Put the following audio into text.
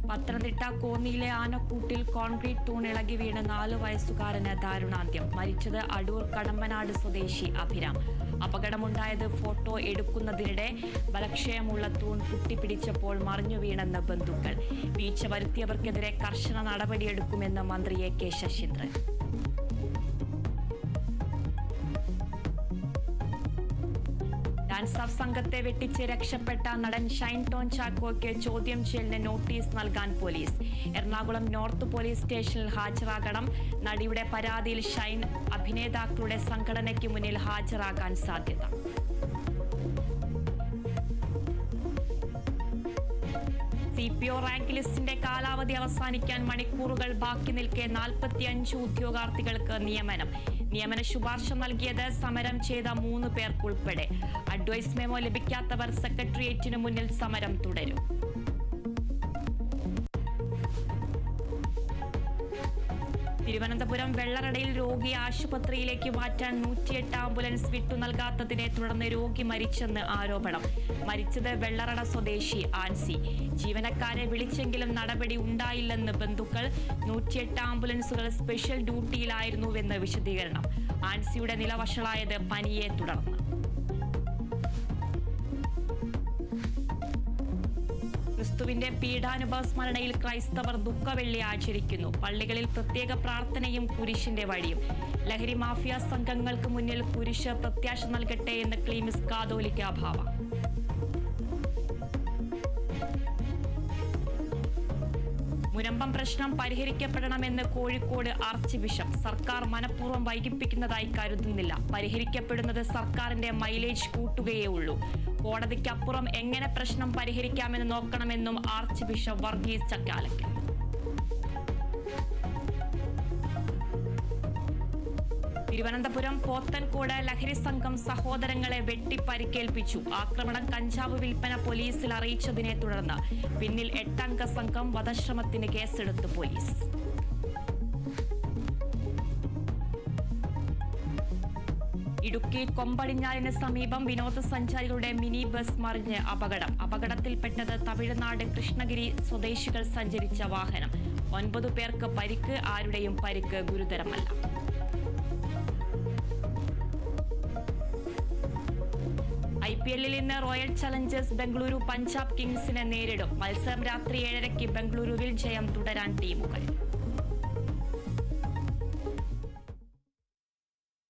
Pathanamthitta കോന്നിയിലെ ആനക്കൂട്ടിൽ concrete തൂൺ ഇളകി വീണ് 4 വയസ്സുകാരന് ദാരുണാന്ത്യം. മരിച്ചത് അടൂർ കടമ്പനാട് സ്വദേശി അഭിരാം. അപകടമുണ്ടായത് ഫോട്ടോ എടുക്കുന്നതിനിടെ ബലക്ഷയമുള്ള തൂൺ കുത്തിപ്പിടിച്ചപ്പോൾ മറിഞ്ഞു വീണെന്ന് ബന്ധുക്കൾ. വീഴ്ച വരുത്തിയവർക്കെതിരെ കർശന നടപടിയെടുക്കുമെന്ന് മന്ത്രി എ.കെ. ശശീന്ദ്രൻ. ഡാൻസ് ഓഫ് സംഘത്തെ വെട്ടിച്ച് രക്ഷപ്പെട്ട നടൻ ഷൈൻ ടോൺ ചാക്കോയ്ക്ക് ചോദ്യം ചെയ്യലിന് നോട്ടീസ് നൽകാൻ പോലീസ്. എറണാകുളം നോർത്ത് പോലീസ് സ്റ്റേഷനിൽ ഹാജരാകണം. നടിയുടെ പരാതിയിൽ ഷൈൻ അഭിനേതാക്കളുടെ സംഘടനയ്ക്ക് മുന്നിൽ ഹാജരാകാൻ സാധ്യത. CPO റാങ്ക് ലിസ്റ്റിന്റെ കാലാവധി അവസാനിക്കാൻ മണിക്കൂറുകൾ ബാക്കി നിൽക്കെ 45 ഉദ്യോഗാർത്ഥികൾക്ക് നിയമന ശുപാർശ നൽകിയത് സമരം ചെയ്ത 3 പേർക്കുൾപ്പെടെ. അഡ്വൈസ് മെമ്മോ ലഭിക്കാത്തവർ സെക്രട്ടേറിയറ്റിന് മുന്നിൽ സമരം തുടരും. തിരുവനന്തപുരം വെള്ളറടയിൽ രോഗിയെ ആശുപത്രിയിലേക്ക് മാറ്റാൻ 108 ആംബുലൻസ് വിട്ടു നൽകാത്തതിനെ തുടർന്ന് രോഗി മരിച്ചെന്ന് ആരോപണം. മരിച്ചത് വെള്ളറട സ്വദേശി ആൻസി. ജീവനക്കാരെ വിളിച്ചെങ്കിലും നടപടി ഉണ്ടായില്ലെന്ന് ബന്ധുക്കൾ. 108 ആംബുലൻസുകൾ സ്പെഷ്യൽ ഡ്യൂട്ടിയിലായിരുന്നുവെന്ന് വിശദീകരണം. ആൻസിയുടെ നില വഷളായത് പനിയെ തുടർന്ന്. ക്രിസ്തുവിന്റെ പീഡാനുഭവ സ്മരണയിൽ ക്രൈസ്തവർ ദുഃഖവെള്ളി ആചരിക്കുന്നു. പള്ളികളിൽ പ്രത്യേക പ്രാർത്ഥനയും കുരിശിന്റെ വഴിയും. ലഹരി മാഫിയ സംഘങ്ങൾക്ക് മുന്നിൽ കുരിശ് പ്രത്യാശ നൽകട്ടെ എന്ന് ക്ലീമിസ് കാതോലിക്ക ബാവ. മുനമ്പം പ്രശ്നം പരിഹരിക്കപ്പെടണമെന്ന് കോഴിക്കോട് ആർച്ച് ബിഷപ്പ്. സർക്കാർ മനഃപൂർവ്വം വൈകിപ്പിക്കുന്നതായി കരുതുന്നില്ല. പരിഹരിക്കപ്പെടുന്നത് സർക്കാരിന്റെ മൈലേജ് കൂട്ടുകയേ ഉള്ളൂ. കോടതിക്കപ്പുറം എങ്ങനെ പ്രശ്നം പരിഹരിക്കാമെന്ന് നോക്കണമെന്നും ആർച്ച് ബിഷപ്പ് വർഗീസ് ചക്കാലക്കൽ. തിരുവനന്തപുരം പോത്തൻകോട് ലഹരി സംഘം സഹോദരങ്ങളെ വെട്ടി പരിക്കേൽപ്പിച്ചു. ആക്രമണം കഞ്ചാവ് വിൽപ്പന പോലീസിൽ അറിയിച്ചതിനെ തുടർന്ന് പിന്നിൽ 8 അംഗ സംഘം. വധശ്രമത്തിന് കേസെടുത്ത് പോലീസ്. ഇടുക്കി കൊമ്പടിഞ്ഞാലിന് സമീപം വിനോദസഞ്ചാരികളുടെ മിനി ബസ് മറിഞ്ഞ് അപകടത്തിൽപ്പെട്ടത് തമിഴ്നാട് കൃഷ്ണഗിരി സ്വദേശികൾ സഞ്ചരിച്ച വാഹനം. 9 പേർക്ക് പരിക്ക്. ആരുടെയും പരിക്ക് ഗുരുതരമല്ല. IPL-ൽ ഇന്ന് റോയൽ ചലഞ്ചേഴ്സ് ബംഗളൂരു പഞ്ചാബ് കിങ്സിനെ നേരിടും. മത്സരം രാത്രി 7:30 ബംഗളൂരുവിൽ. ജയം തുടരാൻ ടീമുകൾ.